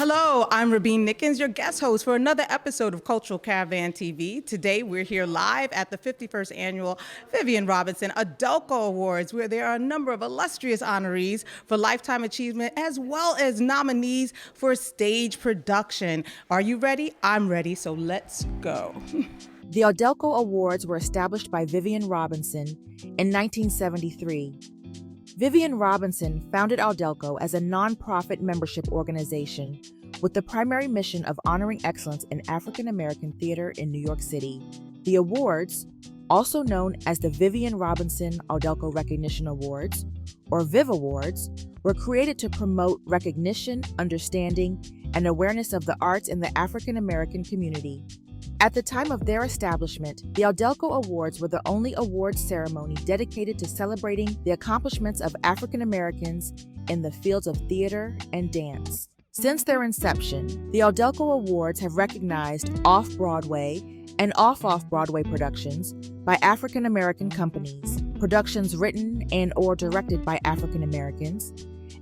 Hello, I'm Rabin Nickens, your guest host for another episode of Cultural Caravan TV. Today, we're here live at the 51st Annual Vivian Robinson AUDELCO Awards, where there are a number of illustrious honorees for Lifetime Achievement, as well as nominees for stage production. Are you ready? I'm ready, so let's go. The AUDELCO Awards were established by Vivian Robinson in 1973. Vivian Robinson founded AUDELCO as a nonprofit membership organization with the primary mission of honoring excellence in African American theater in New York City. The awards, also known as the Vivian Robinson AUDELCO Recognition Awards, or Viv Awards, were created to promote recognition, understanding, and awareness of the arts in the African American community. At the time of their establishment, the AUDELCO Awards were the only awards ceremony dedicated to celebrating the accomplishments of African Americans in the fields of theater and dance. Since their inception, the AUDELCO Awards have recognized off-Broadway and off-Broadway productions by African American companies, productions written and/or directed by African Americans,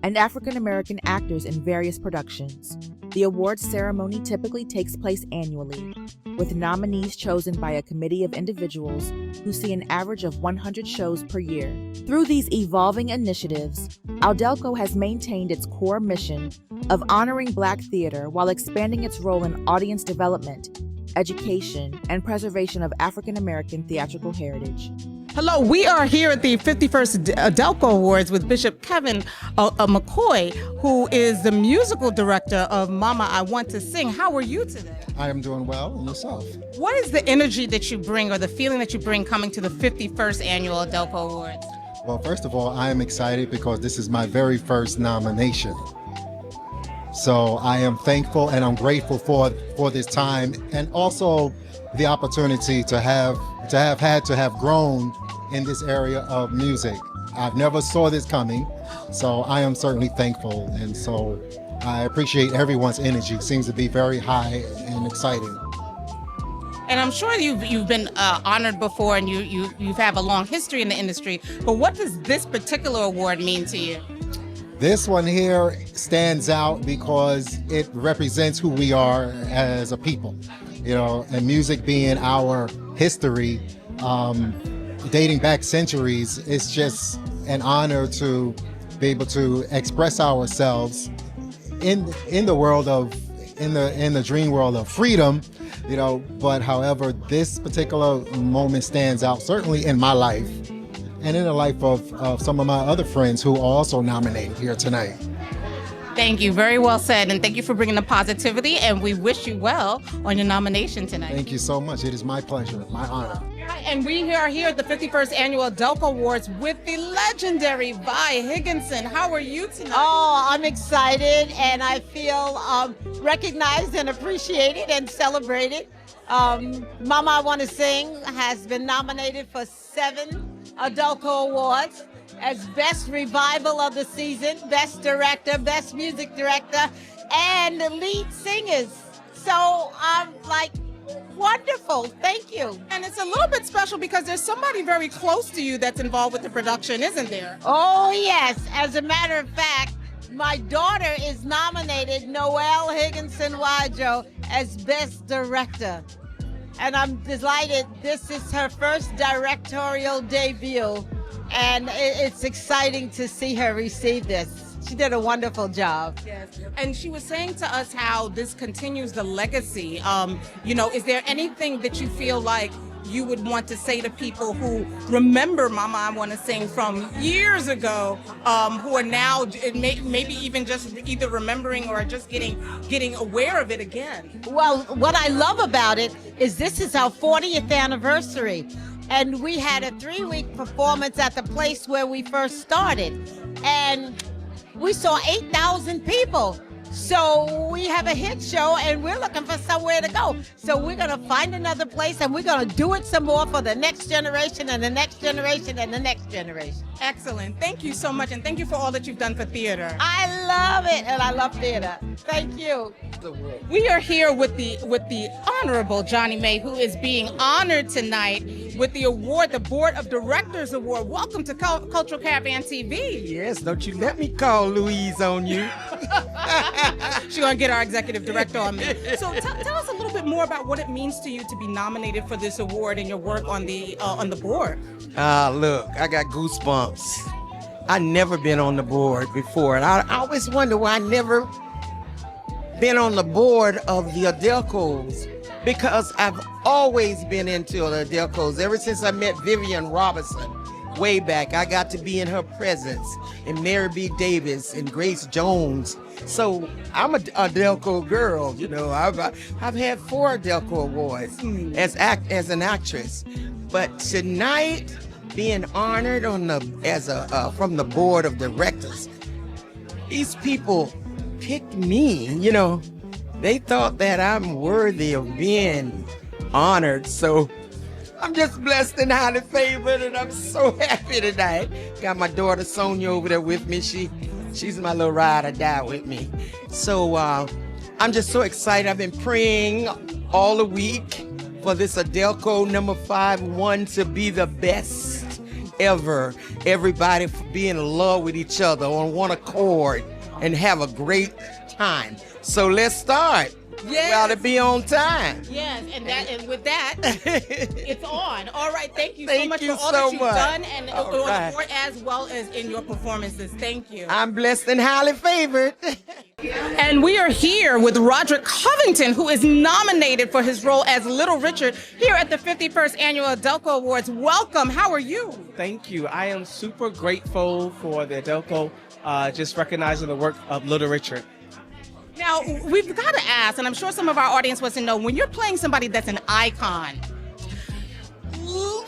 and African American actors in various productions. The awards ceremony typically takes place annually, with nominees chosen by a committee of individuals who see an average of 100 shows per year. Through these evolving initiatives, AUDELCO has maintained its core mission of honoring Black theater while expanding its role in audience development, education, and preservation of African American theatrical heritage. Hello, we are here at the 51st AUDELCO Awards with Bishop Kevin McCoy, who is the musical director of Mama, I Want to Sing. How are you today? I am doing well, and yourself? What is the energy that you bring or the feeling that you bring coming to the 51st Annual AUDELCO Awards? Well, first of all, I am excited because this is my very first nomination. So I am thankful and I'm grateful for this time, and also the opportunity to have grown in this area of music. I've never saw this coming, so I am certainly thankful, and so I appreciate everyone's energy. It seems to be very high and exciting. And I'm sure you've been honored before, and you have a long history in the industry, but what does this particular award mean to you? This one here stands out because it represents who we are as a people, you know, and music being our history, dating back centuries. It's just an honor to be able to express ourselves in the world of, in the dream world of freedom, you know. But however, this particular moment stands out, certainly in my life, and in the life of some of my other friends who are also nominated here tonight. Thank you. Very well said. And thank you for bringing the positivity. And we wish you well on your nomination tonight. Thank you so much. It is my pleasure, my honor. And we are here at the 51st Annual AUDELCO Awards with the legendary Vi Higginson. How are you tonight? Oh, I'm excited, and I feel recognized and appreciated and celebrated. Mama, I Want to Sing has been nominated for 7 AUDELCO Awards as Best Revival of the Season, Best Director, Best Music Director, and the Lead Singers. So I'm like, wonderful, thank you. And it's a little bit special because there's somebody very close to you that's involved with the production, isn't there? Oh yes, as a matter of fact, my daughter is nominated, Noelle Higginson Wadjo, as Best Director. And I'm delighted. This is her first directorial debut, and it's exciting to see her receive this. She did a wonderful job. Yes. And she was saying to us how this continues the legacy. You know, is there anything that you feel like you would want to say to people who remember Mama, I Want to Sing from years ago, who are now maybe even just either remembering or just getting aware of it again? Well, what I love about it is this is our 40th anniversary, and we had a 3-week performance at the place where we first started, and we saw 8,000 people. So we have a hit show, and we're looking for somewhere to go. So we're going to find another place, and we're going to do it some more for the next generation and the next generation and the next generation. Excellent. Thank you so much, and thank you for all that you've done for theater. I love it, and I love theater. Thank you. We are here with the Honorable Johnny May, who is being honored tonight with the award, the Board of Directors Award. Welcome to Cultural Caravan TV. Yes, don't you let me call Louise on you. She's going to get our executive director on me. So tell us a little bit more about what it means to you to be nominated for this award and your work on the board. Look, I got goosebumps. I never been on the board before, and I always wonder why I never been on the board of the AUDELCOs, because I've always been into the AUDELCOs. Ever since I met Vivian Robinson way back, I got to be in her presence, and Mary B. Davis and Grace Jones. So I'm a AUDELCO girl, you know. I've had 4 AUDELCO awards as an actress, but tonight being honored from the board of directors, these people picked me, you know. They thought that I'm worthy of being honored, so I'm just blessed and highly favored, and I'm so happy tonight. Got my daughter Soniia over there with me. She's my little ride or die with me. So I'm just so excited. I've been praying all the week for this AUDELCO number 5 to be the best ever. Everybody be in love with each other on one accord and have a great time. So let's start. Yes. We ought to be on time. Yes, and with that, it's on. All right, thank you so much Thank you for all so that you've much. done and All on the right. board as well as in your performances. Thank you. I'm blessed and highly favored. And we are here with Roderick Covington, who is nominated for his role as Little Richard here at the 51st Annual AUDELCO Awards. Welcome. How are you? Thank you. I am super grateful for the AUDELCO just recognizing the work of Little Richard. Now, we've got to ask, and I'm sure some of our audience wants to know, when you're playing somebody that's an icon,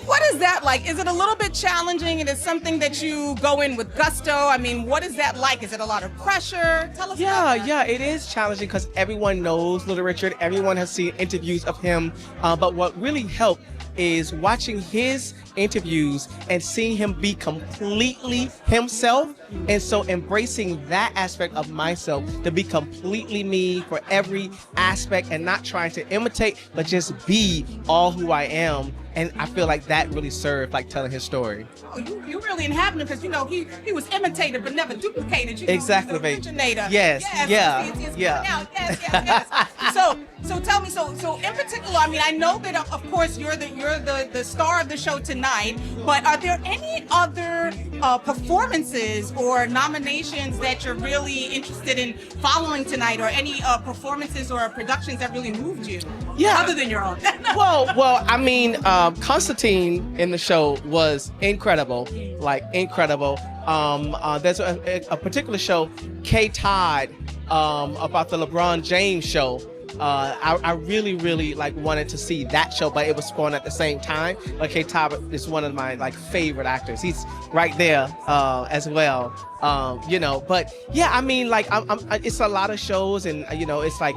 what is that like? Is it a little bit challenging, and is something that you go in with gusto? I mean, what is that like? Is it a lot of pressure? Tell us about that. Yeah, it is challenging because everyone knows Little Richard. Everyone has seen interviews of him. But what really helped is watching his interviews and seeing him be completely himself, and so embracing that aspect of myself to be completely me for every aspect and not trying to imitate but just be all who I am. And I feel like that really served like telling his story. Oh, you really inhabit him because, you know, he was imitated but never duplicated. You know, Exactly, he's the baby. originator. Yes, yeah, it's yeah. coming out. Yes. So tell me, so in particular, I mean, I know that of course you're the star of the show tonight, but are there any other performances or nominations that you're really interested in following tonight, or any performances or productions that really moved you? Yeah. Other than your own. Well, I mean, Constantine in the show was incredible, like incredible. There's a particular show, K-Tide, about the LeBron James show. I really like wanted to see that show, but it was going at the same time. But K-Tide is one of my like favorite actors. He's right there as well. You know, but yeah, I mean, like it's a lot of shows, and you know, it's like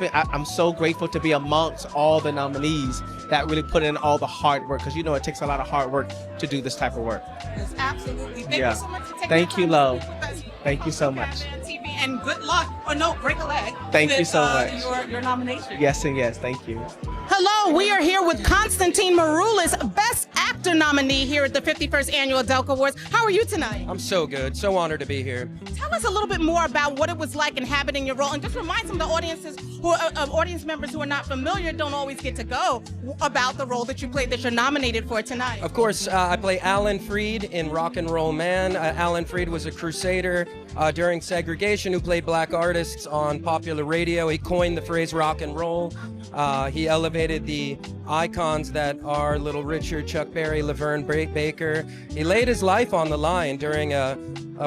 I'm so grateful to be amongst all the nominees that really put in all the hard work, because you know it takes a lot of hard work to do this type of work. Yes, absolutely. Thank Yeah. you so much for taking Thank the you, time love. to speak with us. Thank you so much. TV, and good luck. Or no, break a leg. Thank you with, so much. Your nomination. Yes and yes, thank you. Hello, we are here with Constantine Maroulis, Best Actor nominee here at the 51st Annual AUDELCO Awards. How are you tonight? I'm so good. So honored to be here. Tell us a little bit more about what it was like inhabiting your role, and just remind some of the audience members who are not familiar, don't always get to go, about the role that you played that you're nominated for tonight. Of course, I play Alan Freed in Rock and Roll Man. Alan Freed was a crusader during segregation who played black artists on popular radio. He coined the phrase rock and roll. He elevated the icons that are Little Richard, Chuck Berry, Laverne Baker. He laid his life on the line during a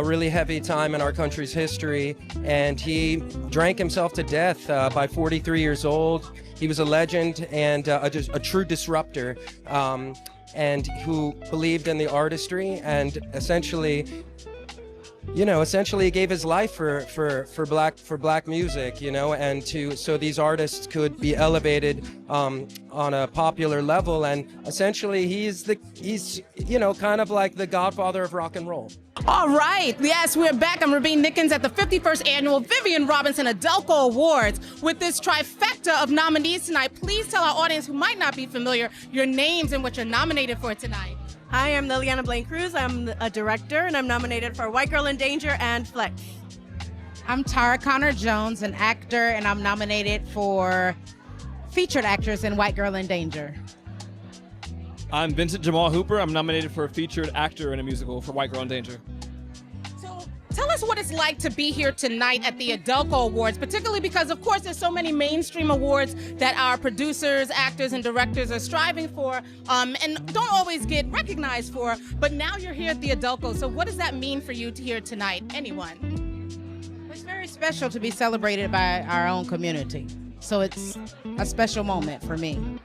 really heavy time in our country's history, and he drank himself to death by 43 years old. He was a legend and just a true disruptor, and who believed in the artistry, and essentially gave his life for black music, you know, and so these artists could be elevated on a popular level, and essentially he's kind of like the godfather of rock and roll. All right. Yes, we're back. I'm Rabine Nickens at the 51st Annual Vivian Robinson AUDELCO Awards with this trifecta selector of nominees tonight. Please tell our audience who might not be familiar your names and what you're nominated for tonight. Hi, I'm Liliana Blaine Cruz. I'm a director, and I'm nominated for White Girl in Danger and Flex. I'm Tara Connor Jones, an actor, and I'm nominated for featured actress in White Girl in Danger. I'm Vincent Jamal Hooper. I'm nominated for a featured actor in a musical for White Girl in Danger. So tell us what it's like to be here tonight at the AUDELCO Awards, particularly because, of course, there's so many mainstream awards that our producers, actors, and directors are striving for and don't always get recognized for, but now you're here at the AUDELCO. So what does that mean for you to here tonight? Anyone? It's very special to be celebrated by our own community. So it's a special moment for me.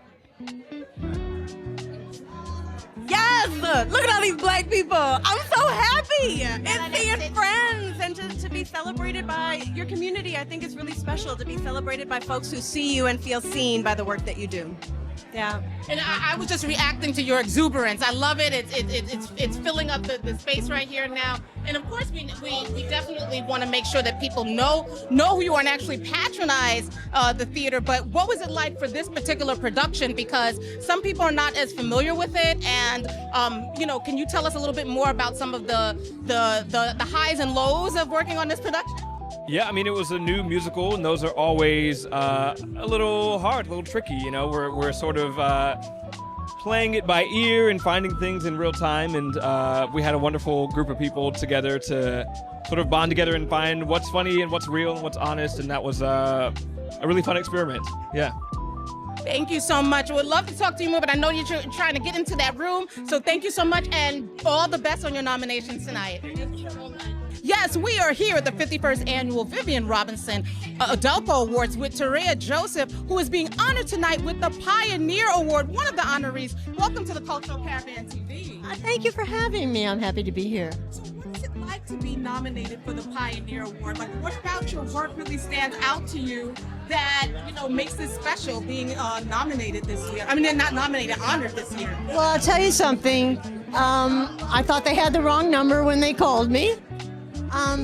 Yes! Look at all these black people. I'm so happy. And seeing friends and to be celebrated by your community. I think it's really special to be celebrated by folks who see you and feel seen by the work that you do. Yeah. And I was just reacting to your exuberance. I love it. It's filling up the space right here now. And of course, we definitely want to make sure that people know who you are and actually patronize the theater. But what was it like for this particular production? Because some people are not as familiar with it. And can you tell us a little bit more about some of the highs and lows of working on this production? Yeah, I mean, it was a new musical, and those are always a little hard, a little tricky. You know, we're sort of playing it by ear and finding things in real time, and we had a wonderful group of people together to sort of bond together and find what's funny and what's real and what's honest, and that was a really fun experiment. Yeah. Thank you so much. We'd love to talk to you more, but I know you're trying to get into that room. So thank you so much, and all the best on your nominations tonight. Yes, we are here at the 51st Annual Vivian Robinson AUDELCO Awards with Tareya Joseph, who is being honored tonight with the Pioneer Award, one of the honorees. Welcome to the Cultural Caravan TV. Thank you for having me. I'm happy to be here. So what is it like to be nominated for the Pioneer Award? Like, what about your work really stands out to you that, makes this special being nominated this year? I mean, not nominated, honored this year. Well, I'll tell you something. I thought they had the wrong number when they called me.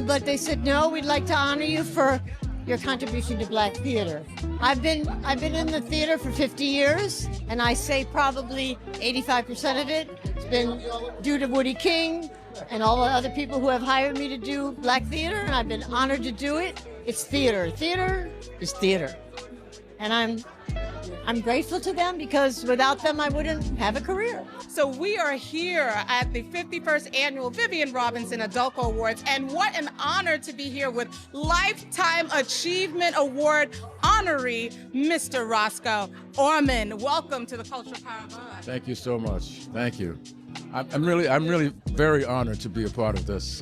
But they said, no, we'd like to honor you for your contribution to black theater. I've been in the theater for 50 years, and I say probably 85% of it has been due to Woody King and all the other people who have hired me to do black theater, and I've been honored to do it. It's theater. Theater is theater. And I'm grateful to them, because without them, I wouldn't have a career. So we are here at the 51st Annual Vivian Robinson AUDELCO Awards, and what an honor to be here with Lifetime Achievement Award honoree, Mr. Roscoe Orman. Welcome to the Cultural Caravan. Thank you so much. Thank you. I'm really very honored to be a part of this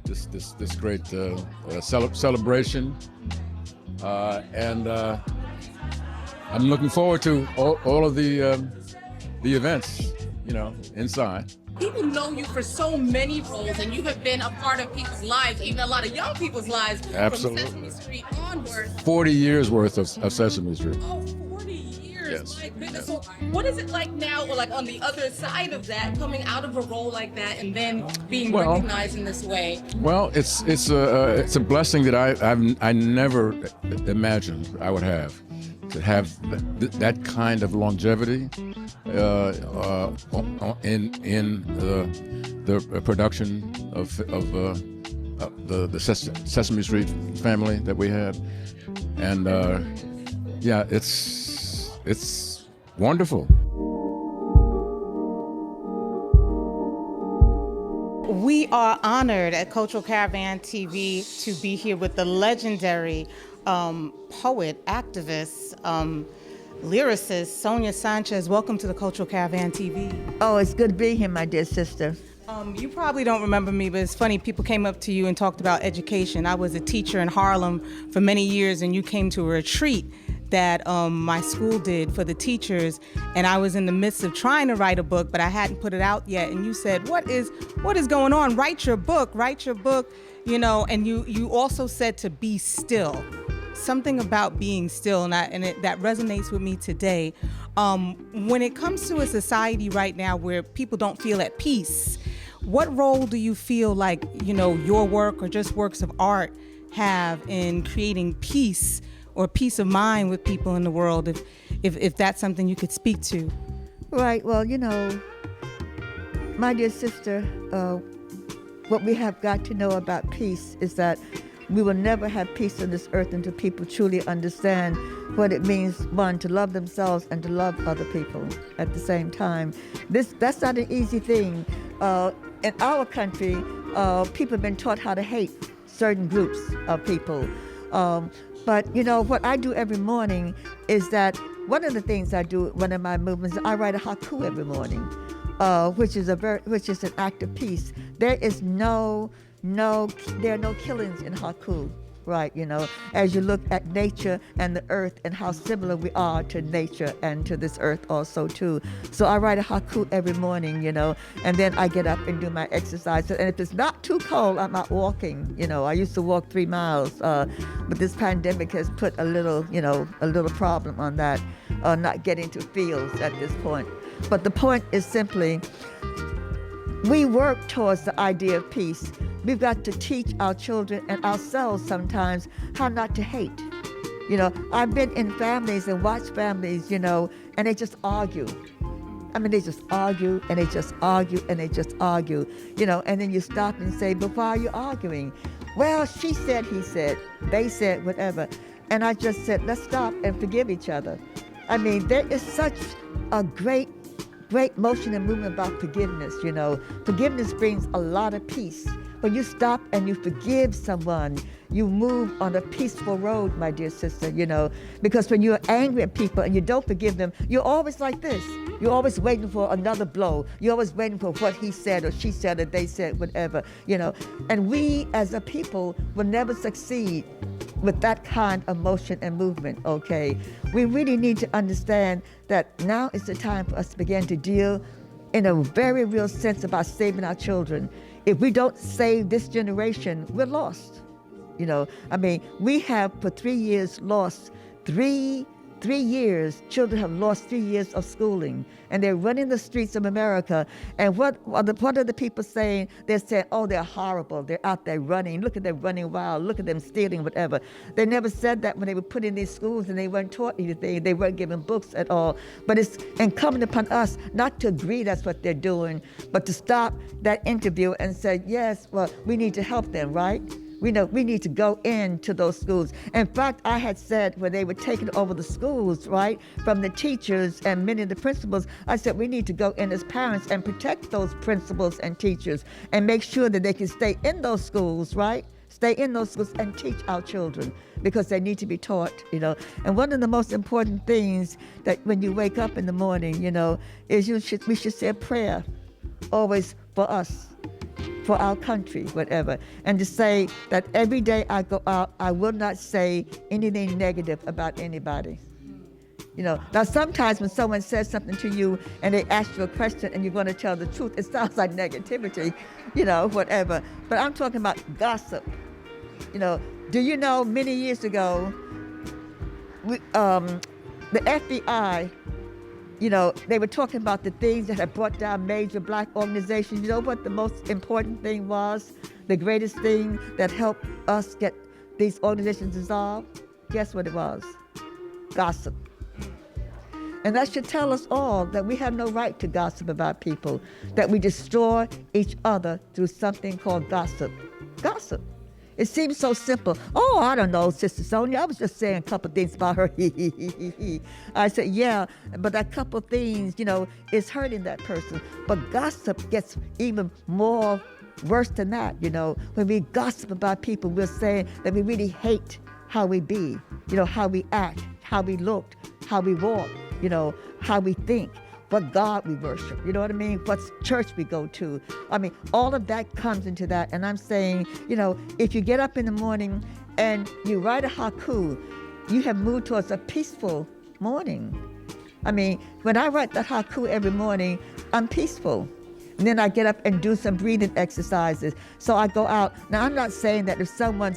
this great celebration, and I'm looking forward to all of the events, inside. People know you for so many roles, and you have been a part of people's lives, even a lot of young people's lives. Absolutely. From Sesame Street onward. 40 years worth of Sesame Street. Oh, 40 years. Yes. My goodness. Yes. So what is it like now, or like on the other side of that, coming out of a role like that and then being recognized in this way? Well, it's a blessing that I never imagined I would have. To have that kind of longevity in the production of the Sesame Street family that we had, and yeah, it's wonderful. We are honored at Cultural Caravan TV to be here with the legendary poet, activist, lyricist, Soniia Sanchez. Welcome to the Cultural Caravan TV. Oh, it's good to be here, my dear sister. You probably don't remember me, but it's funny, people came up to you and talked about education. I was a teacher in Harlem for many years, and you came to a retreat that my school did for the teachers, and I was in the midst of trying to write a book, but I hadn't put it out yet, and you said, what is going on? Write your book, and you also said to be still. Something about being still, and that resonates with me today. When it comes to a society right now where people don't feel at peace, what role do you feel like, your work or just works of art have in creating peace or peace of mind with people in the world, if that's something you could speak to. Right. Well, my dear sister, what we have got to know about peace is that we will never have peace on this earth until people truly understand what it means, one, to love themselves and to love other people at the same time. That's not an easy thing. In our country, people have been taught how to hate certain groups of people. But what I do every morning is that one of the things I do, one of my movements, I write a haiku every morning, which is an act of peace. There are no killings in haiku, right? As you look at nature and the earth and how similar we are to nature and to this earth also too. So I write a haiku every morning, and then I get up and do my exercise. And if it's not too cold, I'm out walking. I used to walk 3 miles, but this pandemic has put a little problem on that, not getting to fields at this point. But the point is simply, we work towards the idea of peace. We've got to teach our children and ourselves sometimes how not to hate. I've been in families and watched families, and they just argue. They just argue and they just argue and they just argue, and then you stop and say, but why are you arguing? Well, she said, he said, they said, whatever. And I just said, let's stop and forgive each other. There is such a great motion and movement about forgiveness, Forgiveness brings a lot of peace. When you stop and you forgive someone, you move on a peaceful road, my dear sister, Because when you're angry at people and you don't forgive them, you're always like this. You're always waiting for another blow. You're always waiting for what he said or she said or they said, whatever, And we as a people will never succeed with that kind of motion and movement, okay? We really need to understand that now is the time for us to begin to deal in a very real sense about saving our children. If we don't save this generation, we're lost. We have for 3 years lost 3 years, children have lost 3 years of schooling, and they're running the streets of America. And what are the people saying? They're saying, oh, they're horrible. They're out there running. Look at them running wild. Look at them stealing, whatever. They never said that when they were put in these schools and they weren't taught anything. They weren't given books at all. But it's incumbent upon us not to agree that's what they're doing, but to stop that interview and say, yes, well, we need to help them, right? We know we need to go into those schools. In fact, I had said when they were taking over the schools, right, from the teachers and many of the principals, I said we need to go in as parents and protect those principals and teachers and make sure that they can stay in those schools, right? Stay in those schools and teach our children because they need to be taught, And one of the most important things that when you wake up in the morning, is we should say a prayer always for us, for our country, whatever, and to say that every day I go out, I will not say anything negative about anybody. Now sometimes when someone says something to you and they ask you a question and you're going to tell the truth, it sounds like negativity, whatever. But I'm talking about gossip. Do you know many years ago, the FBI, they were talking about the things that had brought down major black organizations. You know what the most important thing was? The greatest thing that helped us get these organizations dissolved? Guess what it was? Gossip. And that should tell us all that we have no right to gossip about people, that we destroy each other through something called gossip. Gossip. It seems so simple. Oh, I don't know, Sister Sonia. I was just saying a couple things about her. I said, yeah, but that couple things, is hurting that person. But gossip gets even more worse than that, When we gossip about people, we're saying that we really hate how we be, how we act, how we look, how we walk, how we think. What God we worship, you know what I mean? What church we go to. All of that comes into that. And I'm saying, if you get up in the morning and you write a haiku, you have moved towards a peaceful morning. When I write that haiku every morning, I'm peaceful. And then I get up and do some breathing exercises. So I go out. Now, I'm not saying that if someone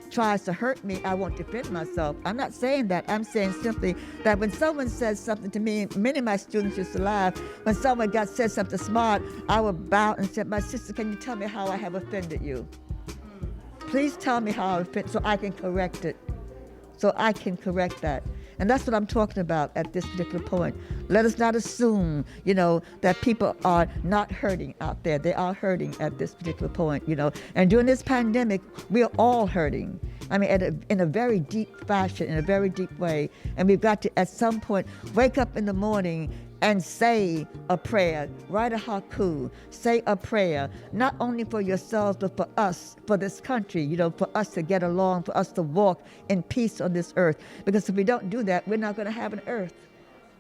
tries to hurt me, I won't defend myself. I'm not saying that. I'm saying simply that when someone says something to me, many of my students used to laugh. When someone said something smart, I would bow and say, my sister, can you tell me how I have offended you? Please tell me how I offended so I can correct it. so I can correct that. And that's what I'm talking about at this particular point. Let us not assume, that people are not hurting out there. They are hurting at this particular point, And during this pandemic, we are all hurting. I mean, in a very deep fashion, in a very deep way. And we've got to, at some point, wake up in the morning and say a prayer, write a haiku, say a prayer, not only for yourselves, but for us, for this country, for us to get along, for us to walk in peace on this earth. Because if we don't do that, we're not going to have an earth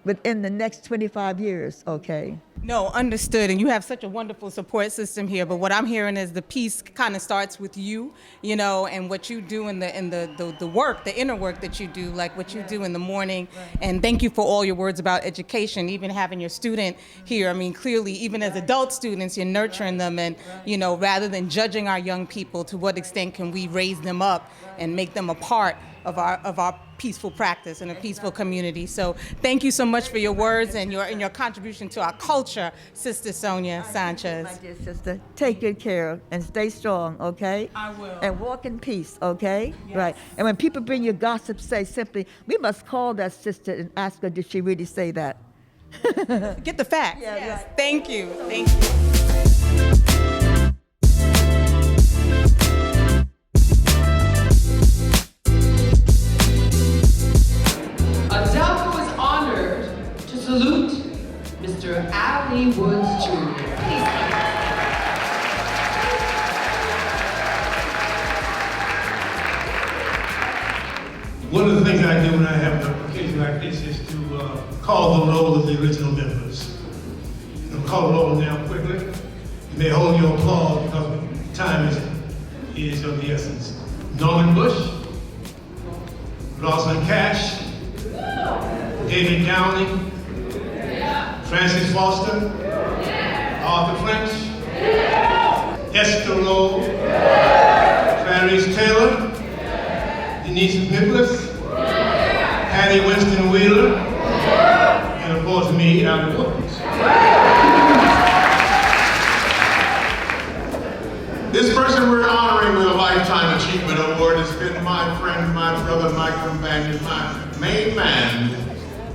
within the next 25 years, okay? No, understood. And you have such a wonderful support system here. But what I'm hearing is the peace kind of starts with you, and what you do in the work, the inner work that you do, like what you do in the morning. Right. And thank you for all your words about education, even having your student here. I mean, clearly, even as adult students, you're nurturing them. And, rather than judging our young people, to what extent can we raise them up and make them a part of our peaceful practice and a peaceful community. So thank you so much for your words and your contribution to our culture, Sister Soniia Sanchez. My dear sister, take good care and stay strong, okay? I will. And walk in peace, okay? Yes. Right. And when people bring you gossip, say simply, we must call that sister and ask her, did she really say that? Get the facts. Yeah, yes. right. Thank you. Thank you. AUDELCO is honored to salute Mr. Ali Woods Jr. Please. One of the things I do when I have an occasion like this is to call the roll of the original members. Call the roll now quickly. You may hold your applause because time is of the essence. Norman Bush, Rosalind Cash, David Downing, Francis Foster, Arthur French, Esther Rowe, Clarice Taylor, Denise Nicholas, Hattie Winston Wheeler, and of course me, Alan Woods. This person we're honoring with a Lifetime Achievement Award has been my friend, my brother, my companion, my main man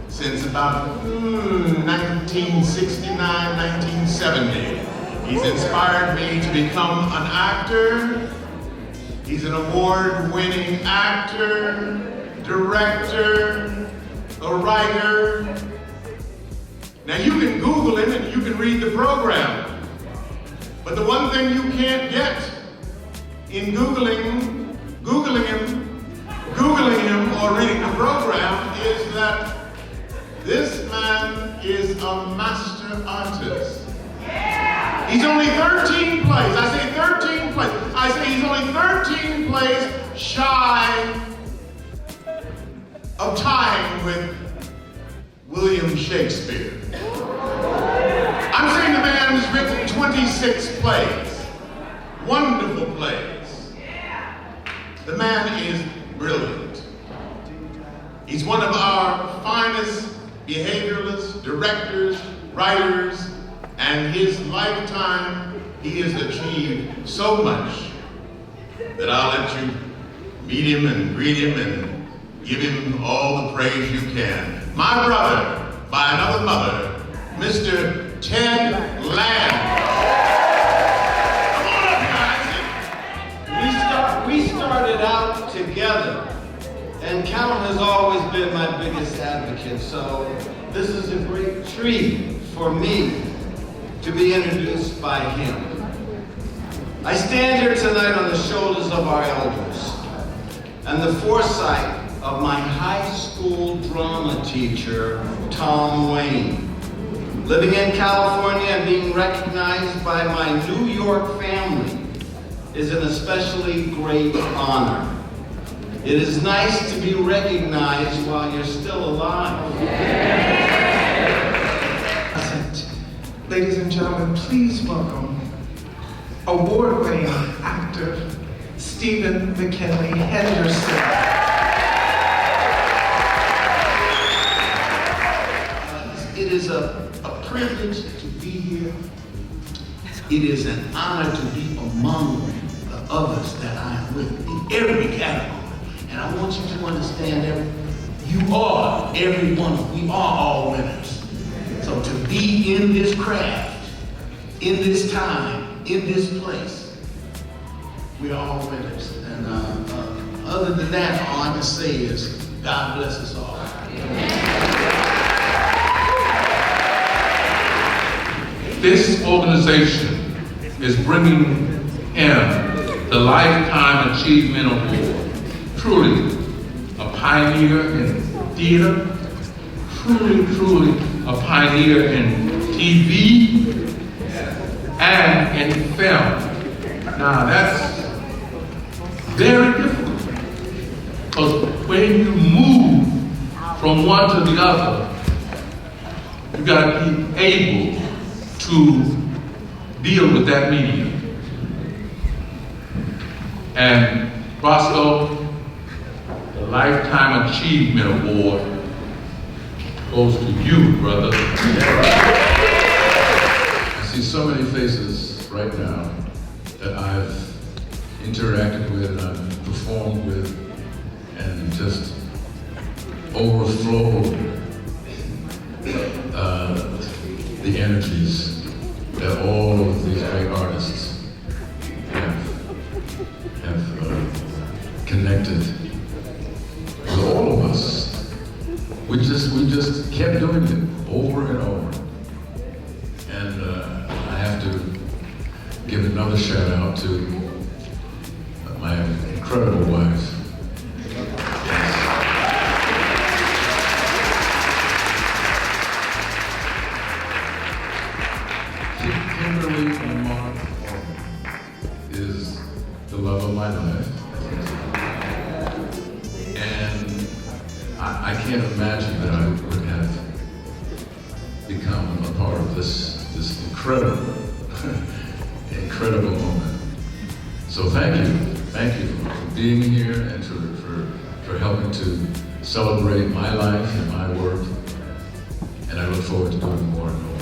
since about 1969, 1970. He's inspired me to become an actor. He's an award-winning actor, director, a writer. Now you can Google him and you can read the program. But the one thing you can't get in Googling him or reading the program is that this man is a master artist. He's only 13 plays. I say 13 plays. I say he's only 13 plays shy of tying with William Shakespeare. I'm saying the man has written 26 plays. Wonderful plays. The man is brilliant. He's one of our finest behavioralists, directors, writers, and his lifetime, he has achieved so much that I'll let you meet him and greet him and give him all the praise you can. My brother, by another mother, Mr. Ted Land. Come on up, guys. We started out together, and Cal has always been my biggest advocate, so this is a great treat for me to be introduced by him. I stand here tonight on the shoulders of our elders and the foresight of my high school drama teacher, Tom Wayne. Living in California and being recognized by my New York family is an especially great honor. It is nice to be recognized while you're still alive. Ladies and gentlemen, please welcome award-winning actor Stephen McKinley Henderson. It is a privilege to be here. It is an honor to be among the others that I am with in every category. And I want you to understand that you are every one of we are all winners. So to be in this craft, in this time, in this place, we are all winners. And other than that, all I can say is God bless us all. This organization is bringing him the Lifetime Achievement Award. Truly a pioneer in theater, truly a pioneer in TV and in film. Now that's very difficult, because when you move from one to the other, you got to be able to deal with that medium. And Roscoe, the Lifetime Achievement Award goes to you, brother. I see so many faces right now that I've interacted with and I've performed with and just overflowed the energies that all of these great artists have connected with all of us. We just kept doing it over and over. And I have to give another shout out to my incredible wife. Kimberly Lamar is the love of my life. And I can't imagine that I would have become a part of this incredible, incredible moment. So thank you for being here and for helping to celebrate my life and my work. And I look forward to doing more and more.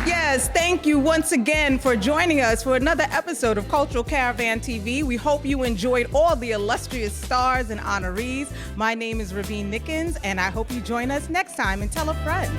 Yes, thank you once again for joining us for another episode of Cultural Caravan TV. We hope you enjoyed all the illustrious stars and honorees. My name is Vivian Nickens, and I hope you join us next time and tell a friend.